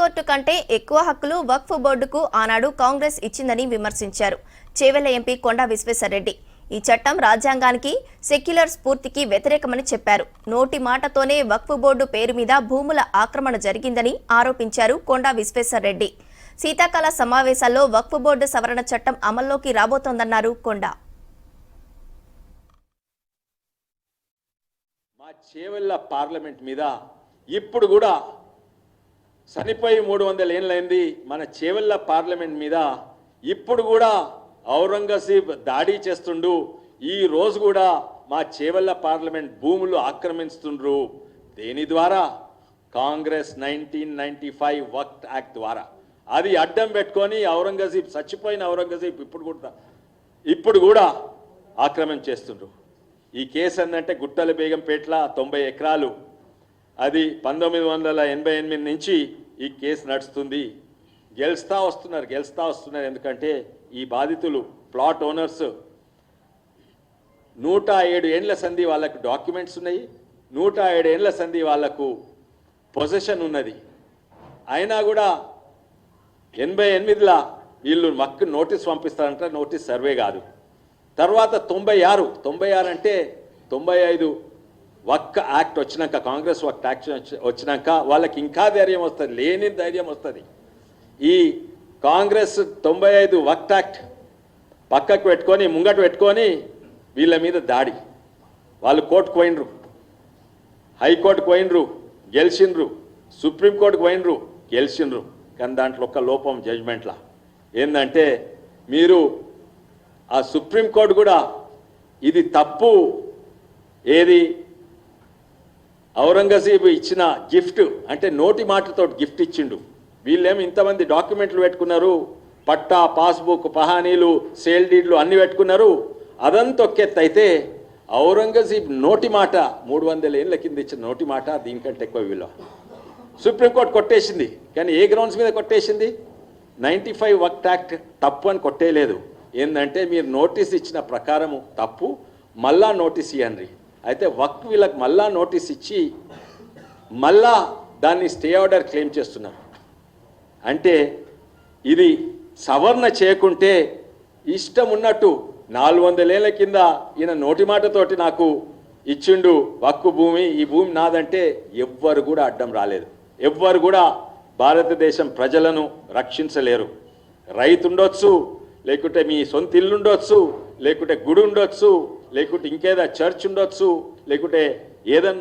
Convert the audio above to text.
High court కంటే ఎక్కువ హక్కులు వక్ఫ్ బోర్డుకు ఆనాడు కాంగ్రెస్ ఇచ్చిందని విమర్శించారు చేవెళ్ల ఎంపీ కొండా విశ్వేశ్వరరెడ్డి. ఈ చట్టం రాజ్యాంగానికి, సెక్యులర్ స్ఫూర్తికి వ్యతిరేకమని చెప్పారు. నోటి మాటతోనే వక్ఫ్ బోర్డు పేరు మీద భూముల ఆక్రమణ జరిగిందని ఆరోపించారు కొండా విశ్వేశ్వరరెడ్డి. శీతాకాల సమావేశాల్లో వక్ఫ్ బోర్డు సవరణ చట్టం అమల్లోకి రాబోతోందన్నారు కొండా. మా చేవెళ్ల పార్లమెంట్ మీద ఇప్పుడు కూడా చనిపోయి 300 ఏళ్ళైంది. మన చేవెళ్ల పార్లమెంట్ మీద ఇప్పుడు కూడా ఔరంగజేబ్ దాడి చేస్తుండు. ఈ రోజు కూడా మా చేవెళ్ల పార్లమెంట్ భూములు ఆక్రమిస్తుండ్రు. దేని ద్వారా? కాంగ్రెస్ 1995 వక్ఫ్ యాక్ట్ ద్వారా. అది అడ్డం పెట్టుకొని ఔరంగజేబ్, చచ్చిపోయిన ఔరంగజేబ్ ఇప్పుడు కూడా ఆక్రమణ చేస్తుండ్రు. ఈ కేసు ఏంటంటే గుట్టల బేగంపేట్ల 90 ఎకరాలు, అది 1988 నుంచి ఈ కేసు నడుస్తుంది. గెలుస్తా వస్తున్నారు. ఎందుకంటే ఈ బాధితులు ప్లాట్ ఓనర్స్ 107 ఏండ్ల సంధి వాళ్ళకు డాక్యుమెంట్స్ ఉన్నాయి, 107 ఏండ్ల సంధి వాళ్ళకు పొజిషన్ ఉన్నది. అయినా కూడా 88లో వీళ్ళు మక్కు నోటీస్ పంపిస్తారంటే నోటీస్ సర్వే కాదు. తర్వాత 96 అంటే 95 వక్ఫ్ యాక్ట్ వచ్చినాక, కాంగ్రెస్ వక్ఫ్ యాక్ట్ వచ్చినాక వాళ్ళకి ఇంకా ధైర్యం వస్తుంది, లేని ధైర్యం వస్తుంది. ఈ కాంగ్రెస్ 95 వక్ఫ్ యాక్ట్ పక్కకు పెట్టుకొని ముంగట పెట్టుకొని వీళ్ళ మీద దాడి. వాళ్ళు కోర్టుకు పోయినరు, హైకోర్టుకు పోయినరు, గెలిచిండ్రు, సుప్రీంకోర్టుకు పోయినరు, గెలిచిండ్రు. కానీ దాంట్లో ఒక లోపం జడ్జిమెంట్లా ఏంటంటే, మీరు ఆ సుప్రీంకోర్టు కూడా ఇది తప్పు, ఏది ఔరంగజేబు ఇచ్చిన గిఫ్ట్ అంటే నోటి మాటతో గిఫ్ట్ ఇచ్చిండు. వీళ్ళేమో ఇంతమంది డాక్యుమెంట్లు పెట్టుకున్నారు, పట్టా, పాస్బుక్, పహానీలు, సేల్ డీడ్లు అన్నీ పెట్టుకున్నారు. అదంతా ఒకెత్తు అయితే ఔరంగజేబ్ నోటి మాట 300 ఏళ్ళ కింద ఇచ్చిన నోటి మాట దీనికంటే ఎక్కువ విలువ. సుప్రీంకోర్టు కొట్టేసింది. కానీ ఏ గ్రౌండ్స్ మీద కొట్టేసింది? 95 వక్ఫ్ యాక్ట్ తప్పు అని కొట్టేయలేదు. ఏంటంటే మీరు నోటీస్ ఇచ్చిన ప్రకారము తప్పు, మళ్ళా నోటీస్ ఇవ్వండి. అయితే వక్ఫ్ వీళ్ళకి మళ్ళా నోటీస్ ఇచ్చి మళ్ళా దాన్ని స్టే ఆర్డర్ క్లెయిమ్ చేస్తున్నారు. అంటే ఇది సవరణ చేయకుంటే ఇష్టం ఉన్నట్టు 400 ఏళ్ళ కింద ఈయన నోటి మాటతోటి నాకు ఇచ్చిండు వక్ఫ్ భూమి, ఈ భూమి నాదంటే ఎవ్వరు కూడా అడ్డం రాలేదు. ఎవ్వరు కూడా భారతదేశం ప్రజలను రక్షించలేరు. రైతు ఉండొచ్చు, లేకుంటే మీ సొంత ఇల్లు ఉండొచ్చు, లేకుంటే గుడి ఉండొచ్చు, లేకుంటే ఇంకేదా చర్చ్ ఉండొచ్చు, లేకుంటే ఏదన్నా